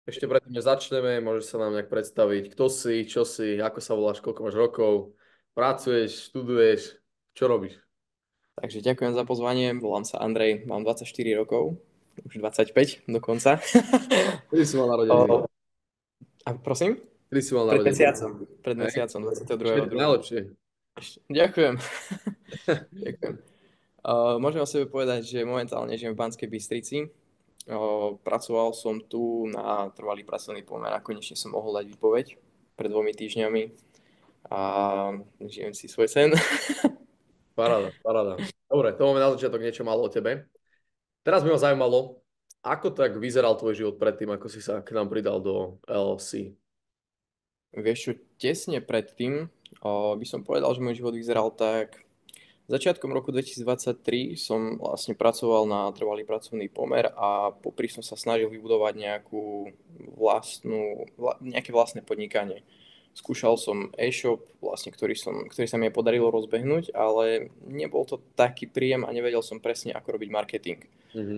Ešte predtým, než začneme, môžeš sa nám nejak predstaviť, kto si, čo si, ako sa voláš, koľko máš rokov, pracuješ, študuješ, čo robíš? Takže ďakujem za pozvanie, volám sa Andrej, mám 24 rokov, už 25 dokonca. Kedy si mal narodeniny? O, a prosím? Kedy si mal Pred narodeniny? mesiacom, pred Hej? mesiacom Všetko 22.2. najlepšie. Ďakujem. Ďakujem. Môžem o sebe povedať, že momentálne žijem v Banskej Bystrici. Pracoval som tu na trvalý pracovný pomer a konečne som mohol dať výpoveď pred 2 týždňami a žijem si svoj sen. Paráda, paráda. Dobre, to máme na začiatok niečo malo o tebe. Teraz by ma zaujímalo, ako tak vyzeral tvoj život predtým, ako si sa k nám pridal do LLC. Vieš čo, tesne predtým by som povedal, že môj život vyzeral tak. Začiatkom roku 2023 som vlastne pracoval na trvalý pracovný pomer a popri som sa snažil vybudovať nejaké vlastné podnikanie. Skúšal som e-shop, vlastne, ktorý sa mi podarilo rozbehnúť, ale nebol to taký príjem a nevedel som presne, ako robiť marketing. Mhm.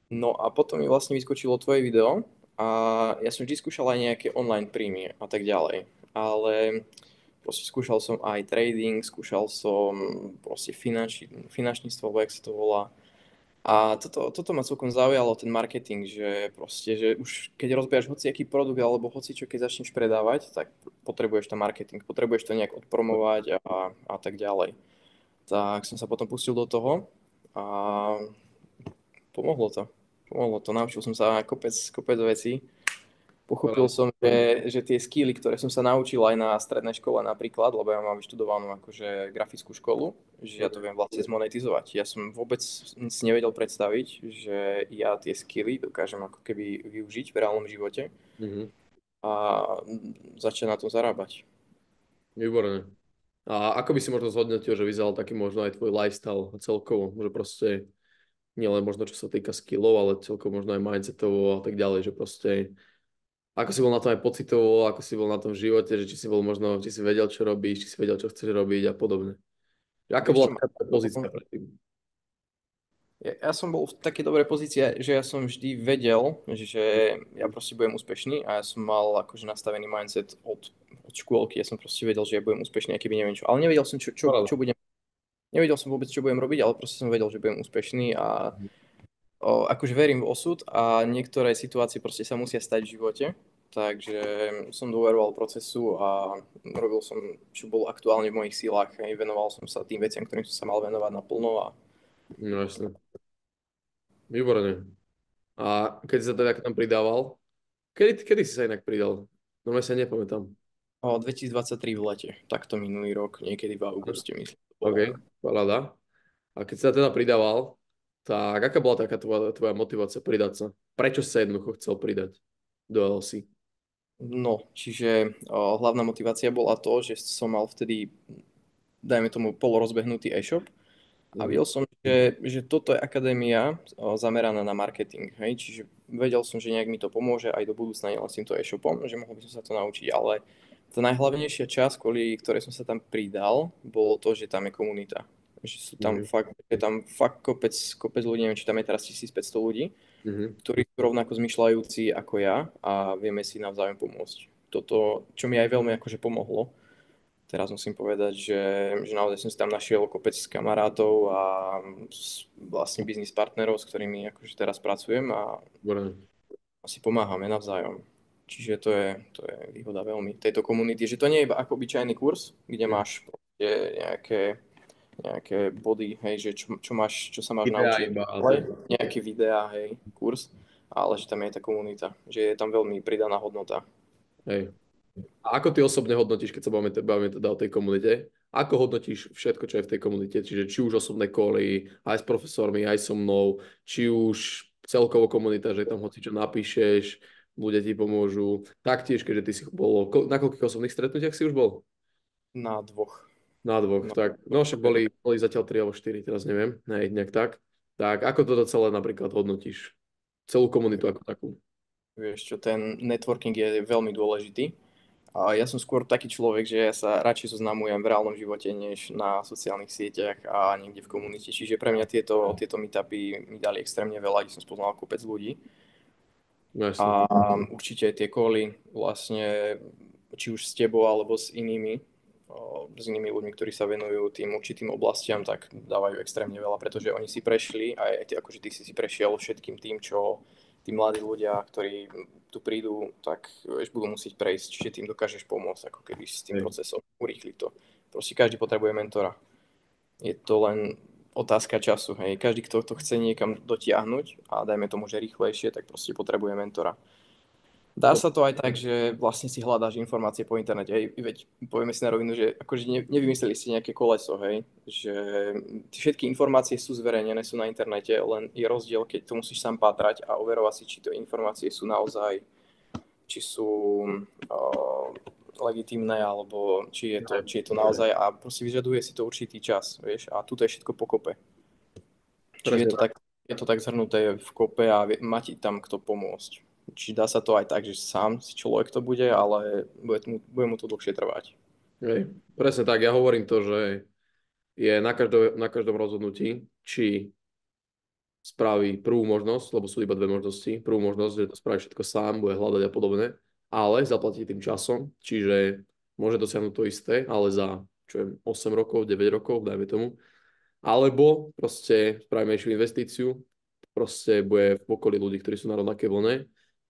No a potom mi vlastne vyskočilo tvoje video a ja som vždy skúšal aj nejaké online príjmy a tak ďalej. Ale proste skúšal som aj trading, skúšal som proste finančníctvo, alebo jak sa to volá. A toto ma celkom zaujalo, ten marketing, že proste, že už keď rozbiehaš hociaký produkt alebo hocičo, keď začneš predávať, tak potrebuješ tam marketing, potrebuješ to nejak odpromovať a tak ďalej. Tak som sa potom pustil do toho a pomohlo to. Pomohlo to, naučil som sa kopec vecí. Pochopil Paráda. som, že tie skily, ktoré som sa naučil aj na strednej škole napríklad, lebo ja mám vyštudovanú akože grafickú školu, že ja to viem vlastne zmonetizovať. Ja som vôbec si nevedel predstaviť, že ja tie skily dokážem ako keby využiť v reálnom živote Mhm. a začať na tom zarábať. Výborné. A ako by si možno zhodnotil, že vyzeral taký možno aj tvoj lifestyle celkovo, že proste nielen možno čo sa týka skillov, ale celkovo možno aj mindsetovo a tak ďalej, že proste ako si bol na tom aj pocitovo, ako si bol na tom v živote, že či si bol možno, či si vedel, čo robíš, či si vedel, čo chceš robiť a podobne. Že ako Vieš bola čo, taká tvoja pozícia predtým? ja som bol v takej dobrej pozícii, že ja som vždy vedel, že ja proste budem úspešný a ja som mal akože nastavený mindset od škôlky. Ja som proste vedel, že ja budem úspešný, aký by neviem čo. Ale nevedel som, Paráda. čo budem. Nevedel som vôbec, čo budem robiť, ale proste som vedel, že budem úspešný a akože verím v osud a niektoré situácie proste sa musia stať v živote. Takže som dôveroval procesu a robil som, čo bolo aktuálne v mojich sílach. Hej. Venoval som sa tým veciam, ktorým som sa mal venovať naplno a No jasne. Výborne. A keď si sa teda k nám pridával, kedy si sa inak pridal? No ja sa nepamätám. 2023 v lete, takto minulý rok, niekedy v auguste, myslím, to OK, bolo. paráda. A keď si sa teda pridával, tak aká bola taká tvoja motivácia pridať sa? Prečo si sa jednoducho chcel pridať do LLC? No, čiže hlavná motivácia bola to, že som mal vtedy, dajme tomu, polorozbehnutý e-shop a Mhm. videl som, že toto je akadémia zameraná na marketing, hej, čiže vedel som, že nejak mi to pomôže aj do budúcna nielen s týmto e-shopom, že mohol by som sa to naučiť, ale tá najhlavnejšia časť, kvôli ktorej som sa tam pridal, bolo to, že tam je komunita. Mhm. Je tam fakt kopec ľudí, neviem, či tam je teraz 1500 ľudí, Mhm. ktorí sú rovnako zmyšľajúci ako ja a vieme si navzájom pomôcť. Toto, čo mi aj veľmi akože pomohlo, teraz musím povedať, že naozaj som si tam našiel kopec kamarátov a vlastne biznis partnerov, s ktorými akože teraz pracujem a Výborné. si pomáhame navzájom. Čiže to je výhoda veľmi tejto komunity, že to nie je iba ako obyčajný kurz, kde Mhm. máš proste nejaké body, hej, že čo sa máš Ideá naučiť, iba a ale tak. nejaké videá, hej, kurz, ale že tam je tá komunita, že je tam veľmi pridaná hodnota. Hej. A ako ty osobne hodnotíš, keď sa bavíme teda o tej komunite? Ako hodnotíš všetko, čo je v tej komunite? Čiže či už osobné koly, aj s profesormi, aj so mnou, či už celkovo komunita, že tam hoci čo napíšeš, ľudia ti pomôžu. Taktiež, keďže ty si bol, na koľkých osobných stretnutiach si už bol? Na dvoch. Na dvoch, No, tak. No však boli zatiaľ 3 alebo 4, teraz neviem, nejak tak. Tak ako toto celé napríklad hodnotíš? Celú komunitu ako takú? vieš čo, ten networking je veľmi dôležitý. A ja som skôr taký človek, že ja sa radšej zoznamujem v reálnom živote, než na sociálnych sieťach a niekde v komunite. Čiže pre mňa tieto meetupy mi dali extrémne veľa, kde som spoznal kopec ľudí. No jasne. A určite tie koly vlastne, či už s tebou alebo s inými ľuďmi, ktorí sa venujú tým určitým oblastiam, tak dávajú extrémne veľa, pretože oni si prešli, aj ty, akože ty si prešiel všetkým tým, čo tí mladí ľudia, ktorí tu prídu, tak vieš, budú musieť prejsť, čiže tým dokážeš pomôcť, ako keby s tým Hej. procesom, urýchliť to. Proste každý potrebuje mentora. Je to len otázka času, hej. Každý, kto to chce niekam dotiahnuť a dajme tomu, že rýchlejšie, tak proste potrebuje mentora. Dá sa to aj tak, že vlastne si hľadáš informácie po internete, hej, veď povieme si na rovinu, že akože nevymysleli ste nejaké koleso, hej, že všetky informácie sú zverejnené, sú na internete, len je rozdiel, keď to musíš sám pátrať a overovať si, či tie informácie sú naozaj, či sú legitímne, alebo či je to naozaj a proste vyžaduje si to určitý čas, vieš, a tuto je všetko pokope. Čiže Presne tak. je to tak zhrnuté v kope a má ti tam kto pomôcť. Či dá sa to aj tak, že sám si človek to bude, ale bude mu to dlhšie trvať. Hej. Presne tak, ja hovorím to, že je na každom rozhodnutí, či spraví prvú možnosť, lebo sú iba dve možnosti. Prvú možnosť, že to spraví všetko sám, bude hľadať a podobne, ale zaplatí tým časom, čiže môže dosiahnuť to isté, ale za čo viem, 8 rokov, 9 rokov, dajme tomu. Alebo proste spraví menšiu investíciu, proste bude v okolí ľudí, ktorí sú na rovnaké vlne,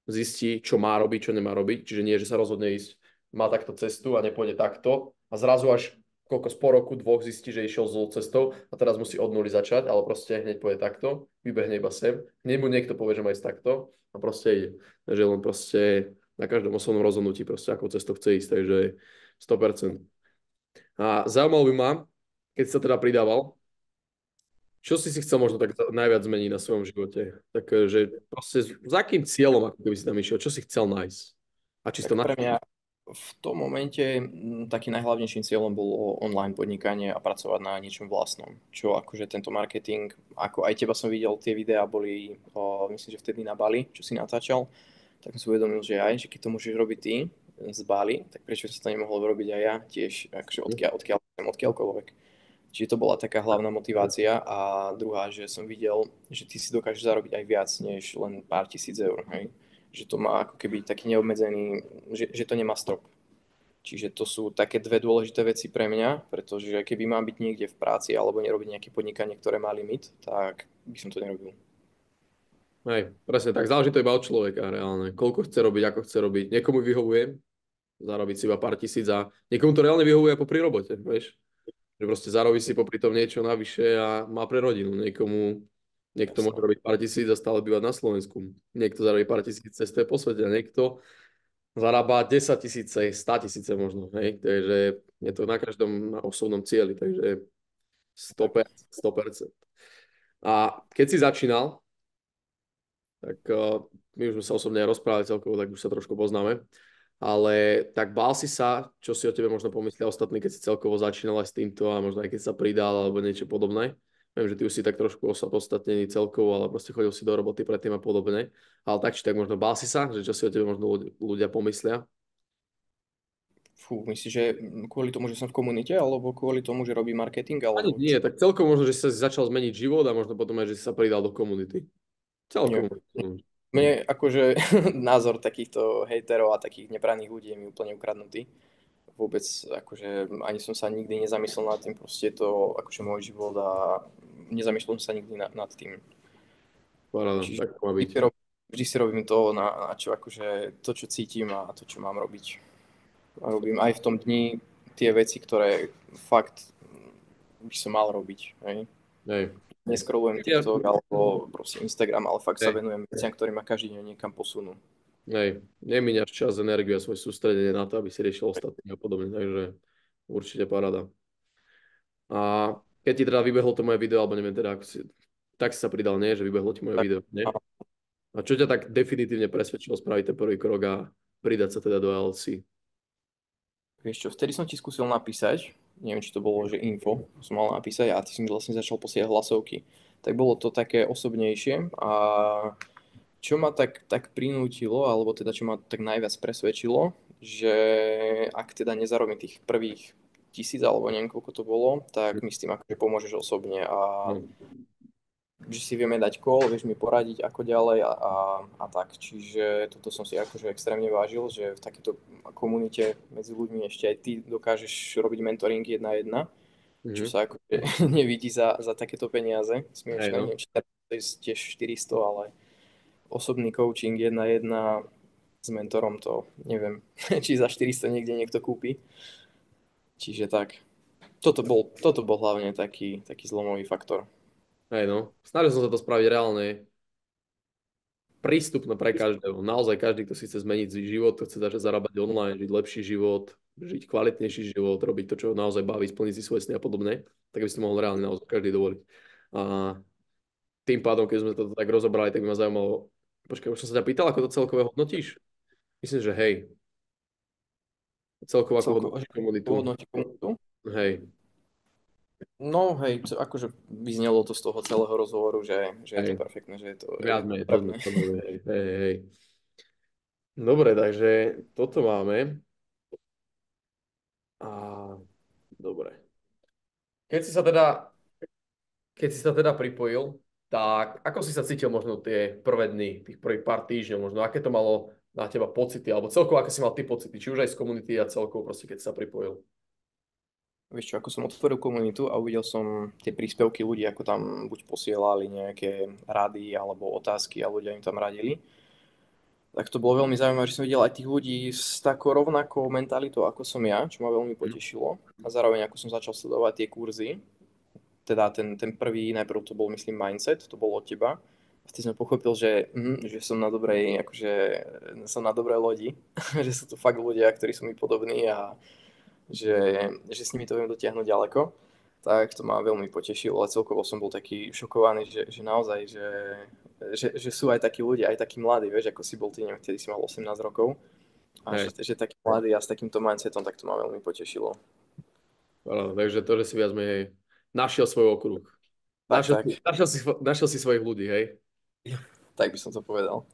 zistí, čo má robiť, čo nemá robiť, čiže nie, že sa rozhodne ísť, má takto cestu a nepôjde takto a zrazu až koľko po roku, dvoch zistí, že išiel zlou cestou a teraz musí od nuly začať, ale proste hneď pôjde takto, vybehne iba sem, hneď mu niekto povie, že má ísť takto a proste ide. Takže len proste na každom osobnom rozhodnutí proste ako cestou chce ísť, takže 100%. A zaujímalo by ma, keď sa teda pridával, čo si chcel možno tak najviac zmeniť na svojom živote? Takže proste za akým cieľom, ako keby si tam išiel, čo si chcel nájsť? A či si to Tak pre našiel? mňa v tom momente takým najhlavnejším cieľom bolo online podnikanie a pracovať na niečom vlastnom. Čo akože tento marketing, ako aj teba som videl, tie videá boli, myslím, že vtedy na Bali, čo si natáčal, tak som si uvedomil, že aj, že keď to môžeš robiť ty z Bali, tak prečo sa to nemohol robiť aj ja tiež, akože odkiaľkoľvek. Čiže to bola taká hlavná motivácia a druhá, že som videl, že ty si dokážeš zarobiť aj viac než len pár tisíc eur, hej. Že to má ako keby taký neobmedzený, že to nemá strop. Čiže to sú také dve dôležité veci pre mňa, pretože keby mám byť niekde v práci alebo nerobiť nejaké podnikanie, ktoré má limit, tak by som to nerobil. Hej, presne tak. Záleží to iba od človeka reálne. Koľko chce robiť, ako chce robiť. Niekomu vyhovuje zarobiť si iba pár tisíc a niekomu to reálne vyhovuje po pri robote, vieš? Že proste zarobí si popri tom niečo navyše a má pre rodinu. Niekto môže Jasné. robiť pár tisíc a stále bývať na Slovensku. Niekto zarobí pár tisíc cestuje po svete a niekto zarába 10 tisíce, 100 tisíce možno. Hej? Takže je to na každom na osobnom cieli, takže Tak. 100%. 100%. A keď si začínal, tak my už sme sa osobne aj rozprávali celkovo, tak už sa trošku poznáme. Ale tak bál si sa, čo si o tebe možno pomyslia ostatní, keď si celkovo začínal aj s týmto a možno aj keď sa pridal alebo niečo podobné. Viem, že ty už si tak trošku osamostatnený celkovo, ale proste chodil si do roboty predtým a podobne. Ale tak či tak možno bál si sa, že čo si o tebe možno ľudia pomyslia. Fú, myslíš, že kvôli tomu, že som v komunite, alebo kvôli tomu, že robím marketing, Ani alebo nie, čo? tak celkovo možno, že si sa začal zmeniť život a možno potom aj, že si sa pridal do komunity. Nie. Celkovo. Mne akože názor takýchto hejterov a takých nepraných ľudí je mi úplne ukradnutý. Vôbec akože ani som sa nikdy nezamyslel nad tým, proste je to akože môj život a nezamýšľam sa nikdy nad tým. Paráda, Čiže tak to má vždy byť. si robím, vždy si robím to, na čo akože to, čo cítim a to, čo mám robiť. A robím aj v tom dni tie veci, ktoré fakt by som mal robiť. Hej. Hej. Neskrolujem Ja, TikTok alebo proste Instagram, ale fakt sa hej, venujem veciam, ktoré ma každý deň niekam posunú. hej. Nemíňaš čas, energiu a svoje sústredenie na to, aby si riešil ostatní a podobne, takže určite paráda. A keď ti teda vybehlo to moje video, alebo neviem teda, tak si sa pridal, nie? Že vybehlo ti moje Tak, video, nie? A čo ťa tak definitívne presvedčilo spraviť ten prvý krok a pridať sa teda do LC? vieš čo, vtedy som ti skúsil napísať, neviem, či to bolo, že info som mal napísať a ty si mi vlastne začal posielať hlasovky. Tak bolo to také osobnejšie a čo ma tak prinútilo, alebo teda čo ma tak najviac presvedčilo, že ak teda nezarobím tých prvých 1000 alebo neviem koľko to bolo, tak mi s tým akože pomôžeš osobne a No, že si vieme dať call, vieš mi poradiť ako ďalej a tak. Čiže toto som si akože extrémne vážil, že v takéto komunite medzi ľuďmi ešte aj ty dokážeš robiť mentoring 1 na 1, čo Mhm. sa akože nevidí za takéto peniaze. Hej, Smiešné, no. neviem, či to je tiež 400, ale osobný coaching 1 na 1 s mentorom to neviem, či za 400 niekde niekto kúpi. Čiže tak. Toto bol hlavne taký zlomový faktor. Hej, no. Snažil som sa to spraviť reálne prístupné pre každého. Naozaj každý, kto si chce zmeniť si život, kto chce začať zarábať online, žiť lepší život, žiť kvalitnejší život, robiť to, čo ho naozaj baví, splniť si svoje sny a podobne, tak by si to mohol reálne naozaj každý dovoliť. A tým pádom, keď sme to tak rozobrali, tak by ma zaujímalo, počkaj, už som sa ťa pýtal, ako to celkové hodnotíš? Myslím, že hej, celkovo ako Celkovo, že hodnotíš komunitu. hodnotí komunitu. Hej, No hej, akože vyznelo to z toho celého rozhovoru, že je to hej, perfektné, že je viac to menej, to sme potrebné. splnili, hej, hej, hej. Dobre, takže toto máme. A dobre. Keď si sa teda Keď si sa teda pripojil, tak ako si sa cítil možno tie prvé dny, tých prvých pár týždňov, možno aké to malo na teba pocity, alebo celkovo aké si mal ty pocity, či už aj z komunity a celkovo proste, keď si sa pripojil. Vieš čo, ako som otvoril komunitu a uvidel som tie príspevky ľudí, ako tam buď posielali nejaké rady alebo otázky a ľudia im tam radili, tak to bolo veľmi zaujímavé, že som videl aj tých ľudí s takou rovnakou mentalitou, ako som ja, čo ma veľmi Mhm. potešilo. A zároveň, ako som začal sledovať tie kurzy, teda ten prvý, najprv to bol, myslím, mindset, to bolo od teba. A vtedy som pochopil, že som na dobrej, akože, som na dobrej lodi, že sú to fakt ľudia, ktorí sú mi podobní a že, že s nimi to viem dotiahnuť ďaleko. Tak to ma veľmi potešilo, ale celkovo som bol taký šokovaný, že naozaj, že sú aj takí ľudia, aj takí mladí, vieš, ako si bol ty, neviem, vtedy si mal 18 rokov a Hej, že takí mladí a s takýmto mindsetom, tak to ma veľmi potešilo. áno, takže to, že si viac menej našiel svoj okruh. Tak, tak, Našiel si svojich ľudí, hej? tak by som to povedal.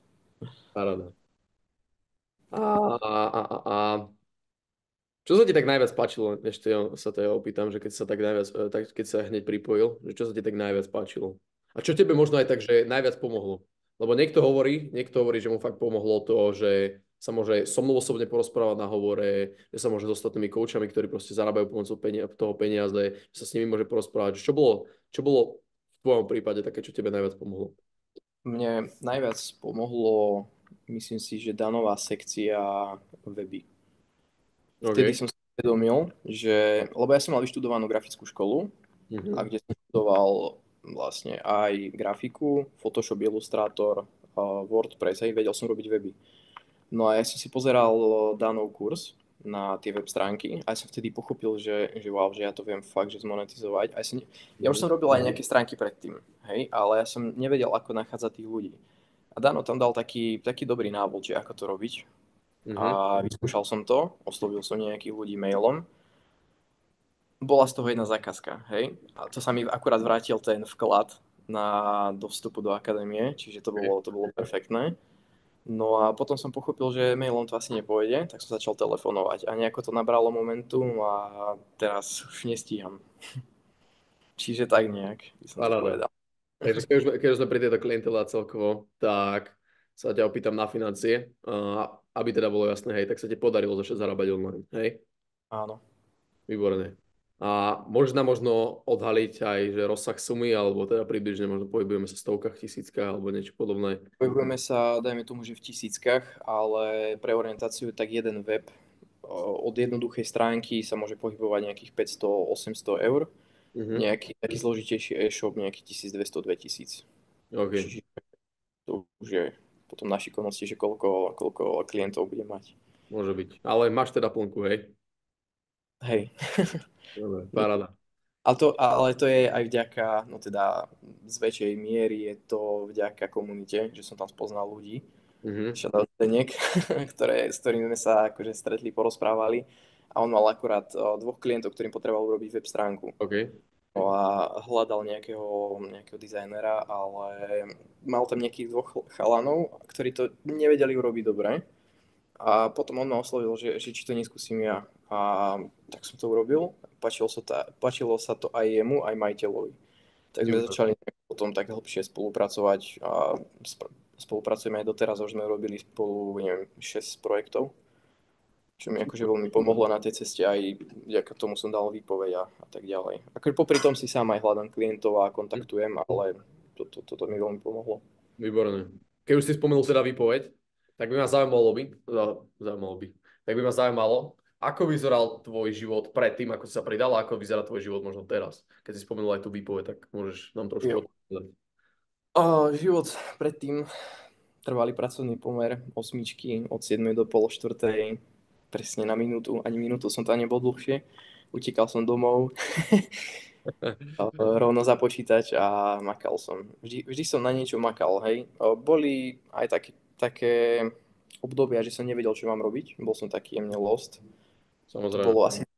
Paráda. A čo sa ti tak najviac páčilo, ešte sa to ja opýtam, že keď sa tak najviac, tak keď sa hneď pripojil, že čo sa ti tak najviac páčilo? A čo tebe možno aj tak, že najviac pomohlo? Lebo niekto hovorí, že mu fakt pomohlo to, že sa môže so mnou osobne porozprávať na hovore, že sa môže s ostatnými koučami, ktorí proste zarábajú pomocou toho peniaze, že sa s nimi môže porozprávať. Čo bolo v tvojom prípade také, čo tebe najviac pomohlo? Mne najviac pomohlo, myslím si, že danová sekcia weby. Vtedy OK. som si uvedomil, lebo ja som mal vyštudovanú grafickú školu, a Mhm. kde som študoval vlastne aj grafiku, Photoshop, Illustrator, WordPress, aj vedel som robiť weby. No a ja som si pozeral Danov kurz na tie web stránky a ja som vtedy pochopil, že wow, že ja to viem fakt, že zmonetizovať. Ja už Mhm. som robil aj nejaké stránky predtým, hej, ale ja som nevedel, ako nachádzať tých ľudí. A Dano tam dal taký dobrý návod, že ako to robiť. Mhm. A vyskúšal som to, oslovil som nejakých ľudí mailom. Bola z toho jedna zákazka, hej. A to sa mi akurát vrátil ten vklad do vstupu do akadémie, čiže to bolo perfektné. No a potom som pochopil, že mailom to asi nepôjde, tak som začal telefonovať a nejako to nabralo momentum a teraz už nestíham. Čiže tak nejak by som to Paráda. povedal. Takže keď už sme pri tejto klientele a celkovo, tak sa ťa opýtam na financie, aby teda bolo jasné, hej, tak sa ti podarilo začať zarábať online, hej? Áno. Výborné. A možno odhaliť aj, že rozsah sumy, alebo teda približne možno pohybujeme sa v stovkách, tisíckach, alebo niečo podobné. Pohybujeme sa, dajme tomu, že v tisíckach, ale pre orientáciu tak jeden web od jednoduchej stránky sa môže pohybovať nejakých 500-800 eur. Mhm. Nejaký taký zložitejší e-shop, nejaký 1200-2000. OK, Čiže to už je potom na šikovnosti, že koľko klientov bude mať. môže byť. Ale máš teda plnku, hej? Hej. Dobre, paráda. Ale to je aj vďaka, no teda z väčšej miery je to vďaka komunite, že som tam spoznal ľudí. Mhm. Shoutout Zdeněk, s ktorými sme sa akože stretli, porozprávali a on mal akurát dvoch klientov, ktorým potreboval urobiť web stránku. OK. No a hľadal nejakého dizajnera, ale mal tam nejakých dvoch chalanov, ktorí to nevedeli urobiť dobre. A potom on ma oslovil, že či to neskúsim ja. A tak som to urobil. Páčilo sa to aj jemu, aj majiteľovi. Tak sme Super. začali potom tak hlbšie spolupracovať a spolupracujeme aj doteraz, už sme robili spolu, neviem, 6 projektov, čo mi akože veľmi pomohlo na tej ceste, aj vďaka tomu som dal výpoveď a tak ďalej. Akože popri tom si sám aj hľadám klientov a kontaktujem, ale toto mi veľmi pomohlo. Výborné. Keď už si spomenul teda výpoveď, tak by ma zaujímalo by, tak by ma zaujímalo, ako vyzeral tvoj život predtým, ako si sa pridal, a ako vyzerá tvoj život možno teraz. Keď si spomenul aj tú výpoveď, tak môžeš nám trošku Jo. odpovedať. Život predtým, trvalý pracovný pomer, osmičky od 7 do pol štvrtej, presne na minútu, ani minútu som tam nebol dlhšie. Utekal som domov, rovno za počítač a makal som. Vždy som na niečo makal, hej. Boli aj také obdobia, že som nevedel, čo mám robiť. Bol som taký jemne lost. Samozrejme.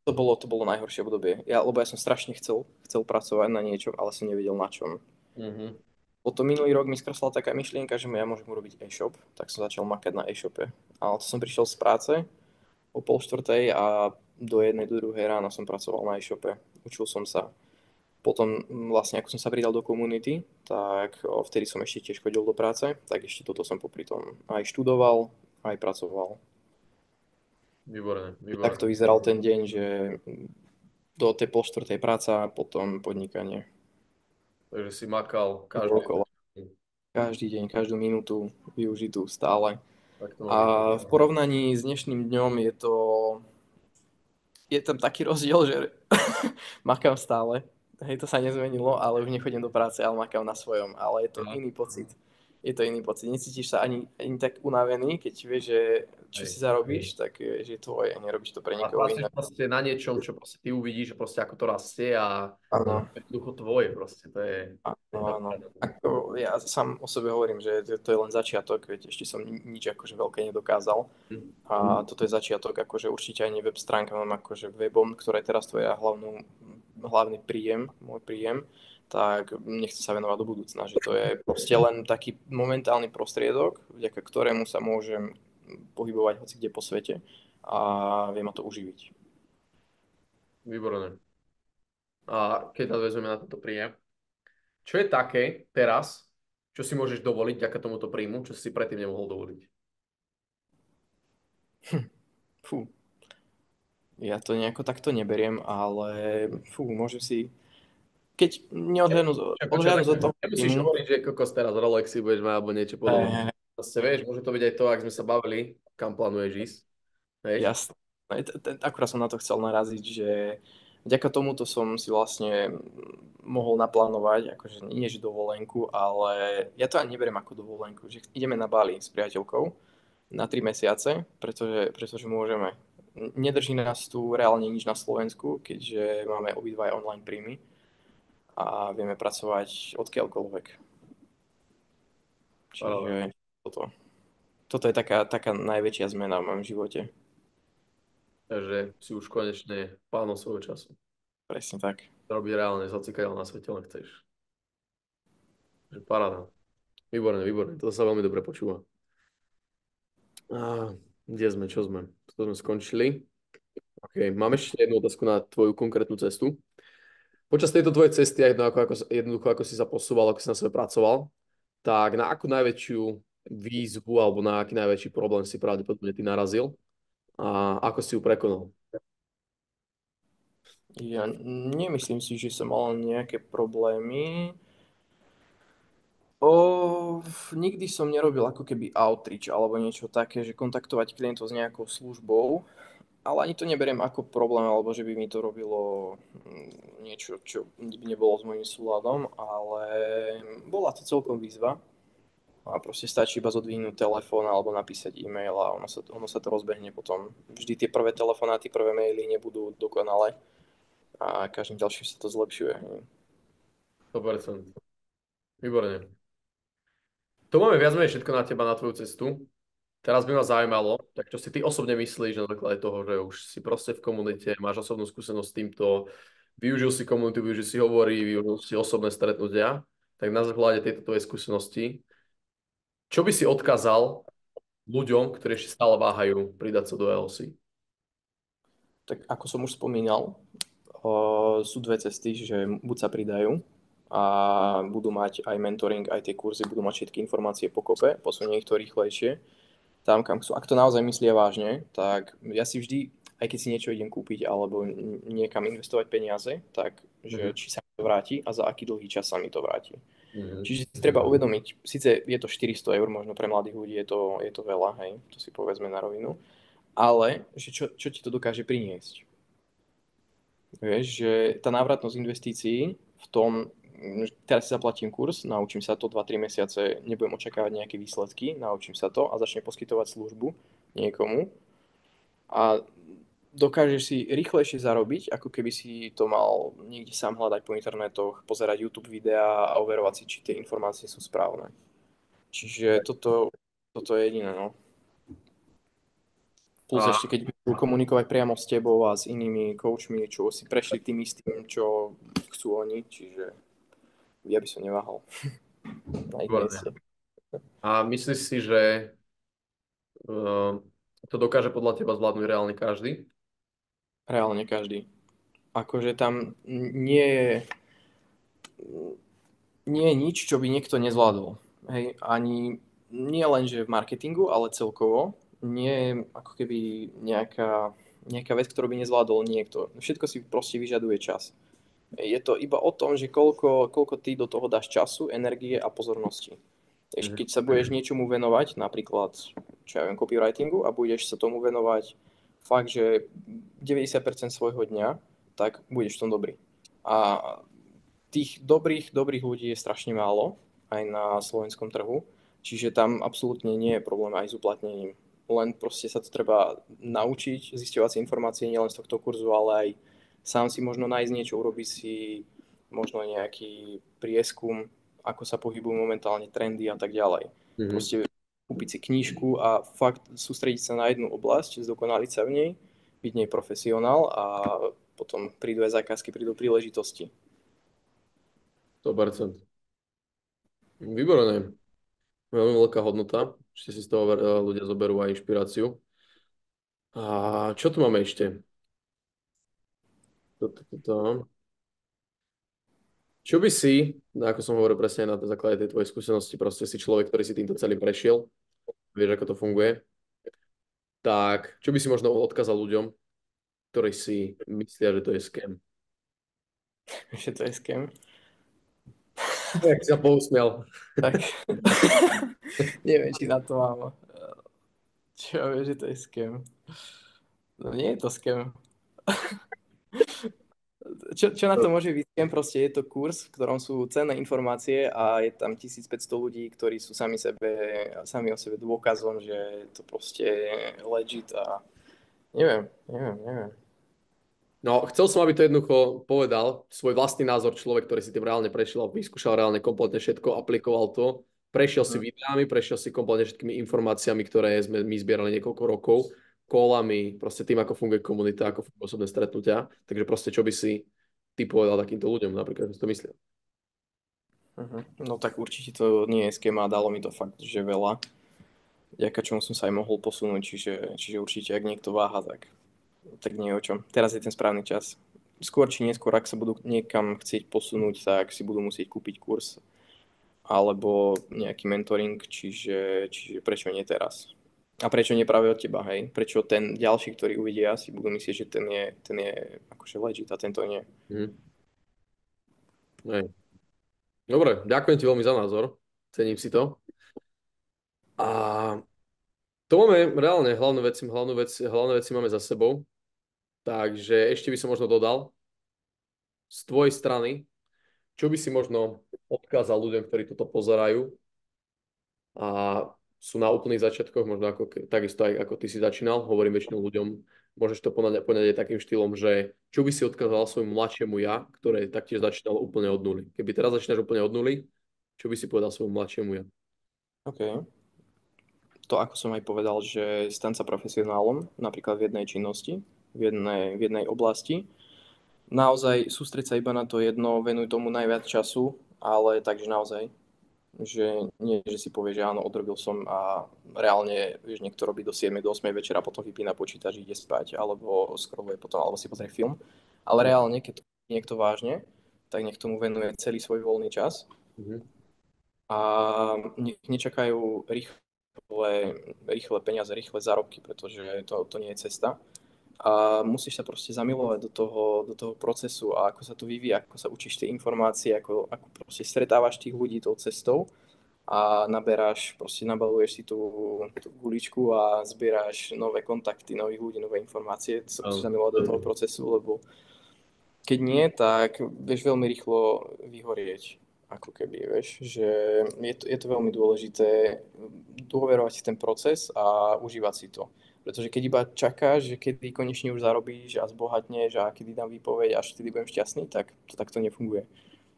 To bolo najhoršie obdobie. Lebo ja som strašne chcel pracovať na niečo, ale som nevedel na čom. Mhm. Potom minulý rok mi skresla taká myšlienka, že ja môžem urobiť e-shop, tak som začal makať na e-shope. Ale to som prišiel z práce o pol štvrtej a do jednej, do druhej rána som pracoval na e-shope. Učil som sa. Potom vlastne, ako som sa pridal do komunity, tak vtedy som ešte tiež chodil do práce, tak ešte toto som popri tom aj študoval, aj pracoval. Výborné, výborné. Takto vyzeral ten deň, že do tej pol štvrtej práca, potom podnikanie. Takže si makal každý Okolo. deň. Každý deň, každú minútu využitú stále. Tak to má A byť. v porovnaní s dnešným dňom je tam taký rozdiel, že makám stále. Hej, to sa nezmenilo, ale už nechodím do práce, ale makám na svojom. Ale je to Aha, iný pocit. Je to iný pocit. Necítiš sa ani tak unavený, keď vieš, že čo hej. si zarobíš, tak že je tvoje, nerobíš to pre A niekoho pracuješ iného. proste na niečom, čo proste ty uvidíš, že proste ako to rastie a Áno, jednoducho tvoje proste, to áno, je tá áno. pravda. Ja sám o sebe hovorím, že to je len začiatok, veď ešte som nič akože veľké nedokázal. Hm. A toto je začiatok, akože určite aj nie web stránka, mám akože webom, ktorá je teraz hlavný príjem, môj príjem, tak nechcem sa venovať do budúcna, že to je proste len taký momentálny prostriedok, vďaka ktorému sa môžem pohybovať hoci kde po svete a viem ma to uživiť. Výborné. A keď nadväzujeme na toto príjem, čo je také teraz, čo si môžeš dovoliť vďaka tomuto príjmu, čo si predtým nemohol dovoliť? Fú, ja to nejako takto neberiem, ale môžem si, keď odhľadnúť od toho Nemusíš príjmu, hovoriť, že kokos teraz Rolexy budeš mať alebo niečo podobné. eh, Proste vieš, môže to byť aj to, ak sme sa bavili, kam plánuješ ísť. Vieš? jasné. Akurát som na to chcel naraziť, že vďaka tomuto som si vlastne mohol naplánovať, akože nie že dovolenku, ale ja to ani neberiem ako dovolenku, že ideme na Bali s priateľkou na 3 mesiace, pretože môžeme. Nedrží nás tu reálne nič na Slovensku, keďže máme obidva online príjmy a vieme pracovať odkiaľkoľvek. Paráda. Čiže toto je taká najväčšia zmena v mojom živote. Takže si už konečne pánom svojho času. Presne tak. Robiť reálne, zacikať na svete, len chceš. Takže paráda. Výborné, výborné. To sa veľmi dobre počúva. A, kde sme, čo sme? To sme skončili. OK, mám ešte jednu otázku na tvoju konkrétnu cestu. Počas tejto tvojej cesty, a jednoducho ako si sa posúval, ako si na sebe pracoval, tak na akú najväčšiu výzvu alebo na aký najväčší problém si pravdepodobne ty narazil a ako si ju prekonal? Ja nemyslím si, že som mal nejaké problémy. Nikdy som nerobil ako keby outreach alebo niečo také, že kontaktovať klientov s nejakou službou, ale ani to neberiem ako problém, alebo že by mi to robilo niečo, čo by nebolo s môjim súladom, ale bola to celkom výzva. A proste stačí iba zodvihnúť telefón alebo napísať e-mail a ono sa to rozbehne potom. Vždy tie prvé telefonáty, prvé maily nebudú dokonale a každým ďalším sa to zlepšuje. 100%. Výborne. To máme viac menej všetko na teba, na tvoju cestu. Teraz by ma zaujímalo, tak čo si ty osobne myslíš na základe toho, že už si proste v komunite, máš osobnú skúsenosť s týmto, využil si komunitu, využil si hovory, využil si osobné stretnutia, tak na základe tejto tvojej skúsenosti, čo by si odkázal ľuďom, ktorí ešte stále váhajú pridať sa do LLC? Tak ako som už spomínal, sú dve cesty, že buď sa pridajú a budú mať aj mentoring, aj tie kurzy, budú mať všetky informácie pokope, posunie ich to rýchlejšie tam, kam chcú. Ak to naozaj myslia vážne, tak ja si vždy, aj keď si niečo idem kúpiť alebo niekam investovať peniaze, tak že Mhm. či sa mi to vráti a za aký dlhý čas sa mi to vráti. Mhm. Čiže si treba uvedomiť, síce je to 400 eur, možno pre mladých ľudí je to veľa, hej, to si povedzme na rovinu, ale že čo ti to dokáže priniesť. Vieš, že tá návratnosť investícií v tom, teraz si zaplatím kurz, naučím sa to 2-3 mesiace, nebudem očakávať nejaké výsledky, naučím sa to a začnem poskytovať službu niekomu a dokážeš si rýchlejšie zarobiť, ako keby si to mal niekde sám hľadať po internetoch, pozerať YouTube videá a overovať si, či tie informácie sú správne. Čiže toto je jediné, no. Plus A ešte, keď budú komunikovať priamo s tebou a s inými coachmi, čo si prešli tým istým, čo chcú oni, čiže ja by som neváhal na ich výborné. mieste. A myslíš si, že to dokáže podľa teba zvládnuť reálne každý? Reálne každý. Akože tam nie je nič, čo by niekto nezvládol. Hej, ani nie len, že v marketingu, ale celkovo. Nie je ako keby nejaká vec, ktorú by nezvládol niekto. Všetko si proste vyžaduje čas. Je to iba o tom, že koľko ty do toho dáš času, energie a pozornosti. Mhm. Keď sa budeš niečomu venovať, napríklad, čo ja viem, copywritingu a budeš sa tomu venovať fakt, že 90% svojho dňa, tak budeš v tom dobrý. A tých dobrých ľudí je strašne málo aj na slovenskom trhu, čiže tam absolútne nie je problém aj s uplatnením. Len proste sa to treba naučiť, zisťovať si informácie nielen z tohto kurzu, ale aj sám si možno nájsť niečo, urobiť si možno nejaký prieskum, ako sa pohybujú momentálne trendy a tak ďalej. Mhm. Proste kúpiť si knížku a fakt sústrediť sa na jednu oblasť, zdokonaliť sa v nej, byť nej profesionál a potom prídu aj zákazky, prídu príležitosti. 100%. Výborné. Veľmi veľká hodnota. Ešte si z toho ľudia zoberú aj inšpiráciu. A čo tu máme ešte? Toto. Čo by si, no ako som hovoril presne na základe tej tvojej skúsenosti, proste si človek, ktorý si týmto celým prešiel, vieš, ako to funguje, tak čo by si možno odkázal ľuďom, ktorí si myslia, že to je scam? Že to je scam. Jak si sa pousmial. Tak neviem, či na to mám. Čo ja viem, že to je scam. No nie je to scam. Čo na to môže byť scam? Proste je to kurz, v ktorom sú cenné informácie a je tam 1500 ľudí, ktorí sú sami o sebe dôkazom, že to proste je legit a neviem. No, chcel som, aby to jednoducho povedal svoj vlastný názor človek, ktorý si tým reálne prešiel, vyskúšal reálne kompletne všetko, aplikoval to, prešiel si Hm. videami, prešiel si kompletne všetkými informáciami, ktoré sme my zbierali niekoľko rokov, kolami, proste tým, ako funguje komunita, ako fungujú osobné stretnutia. Takže proste, čo by si ty povedal takýmto ľuďom, napríklad, že si to myslel? No tak určite to nie je scam a dalo mi to fakt, že veľa. Vďaka čomu som sa aj mohol posunúť, čiže určite, ak niekto váha, tak nie je o čom. Teraz je ten správny čas. Skôr či neskôr, ak sa budú niekam chcieť posunúť, tak si budú musieť kúpiť kurz alebo nejaký mentoring, čiže prečo nie teraz? A prečo nie práve od teba, hej? Prečo ten ďalší, ktorý uvidia, si budú myslieť, že ten je akože legit a tento nie. Mhm. Hej. Dobre, ďakujem ti veľmi za názor, cením si to. A to máme reálne, hlavné veci máme za sebou. Takže ešte by som možno dodal z tvojej strany, čo by si možno odkázal ľuďom, ktorí toto pozerajú a sú na úplných začiatkoch, možno ako, takisto aj ako ty si začínal, hovorím väčšinou ľuďom, môžeš to poňať aj takým štýlom, že čo by si odkázal svojmu mladšiemu ja, ktoré taktiež začínal úplne od nuly. Keby teraz začínaš úplne od nuly, čo by si povedal svojmu mladšiemu ja? OK. To, ako som aj povedal, že stan sa profesionálom, napríklad v jednej činnosti, v jednej oblasti. Naozaj sústreď sa iba na to jedno, venuj tomu najviac času, ale takže naozaj, že nie, že si povie, že áno, odrobil som a reálne, vieš, niekto robí do 7, do 8 večera, potom vypína počítač, ide spať, alebo scrolluje potom, alebo si pozrie film. Ale reálne, keď to niekto vážne, tak nech tomu venuje celý svoj voľný čas Mhm. a nech nečakajú rýchle peniaze, rýchle zárobky, pretože to nie je cesta. A musíš sa proste zamilovať do toho procesu a ako sa to vyvíja, ako sa učíš tie informácie, ako proste stretávaš tých ľudí tou cestou a nabaluješ si tú guličku a zbieráš nové kontakty, nových ľudí, nové informácie. To sa musíš Áno. zamilovať do toho procesu, lebo keď nie, tak vieš veľmi rýchlo vyhorieť. Ako keby, vieš, že je to veľmi dôležité dôverovať si ten proces a užívať si to. Pretože keď iba čakáš, že kedy konečne už zarobíš a zbohatneš a kedy dám výpoveď, až vtedy budem šťastný, tak to takto nefunguje.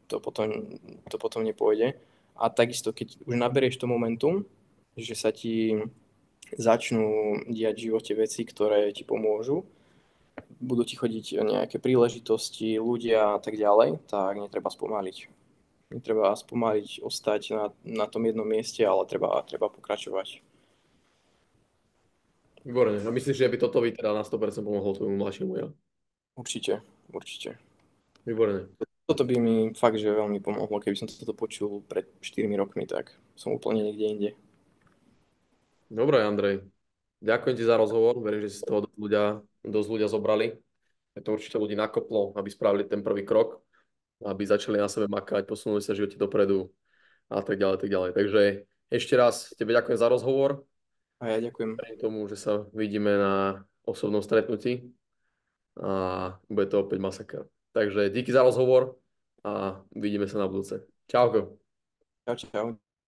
To potom nepôjde. A takisto, keď už naberieš to momentum, že sa ti začnú diať v živote veci, ktoré ti pomôžu, budú ti chodiť nejaké príležitosti, ľudia a tak ďalej, tak netreba spomaliť. Netreba spomaliť, ostať na tom jednom mieste, ale treba pokračovať. Výborne. A myslíš, že by toto by teda na 100% pomohlo tvojmu mladšiemu ja? Určite, určite. Výborne. Toto by mi fakt, že veľmi pomohlo. Keby som toto počul pred 4 rokmi, tak som úplne niekde inde. Dobre, Andrej. Ďakujem ti za rozhovor. Verím, že si z toho dosť ľudia zobrali. Je to určite ľudí nakoplo, aby spravili ten prvý krok, aby začali na sebe makať, posunuli sa v živote dopredu a tak ďalej, tak ďalej. Takže ešte raz tebe ďakujem za rozhovor. A ja ďakujem. Verím tomu, že sa vidíme na osobnom stretnutí a bude to opäť masaker. Takže díky za rozhovor a vidíme sa na budúce. Čauko. Čau, čau.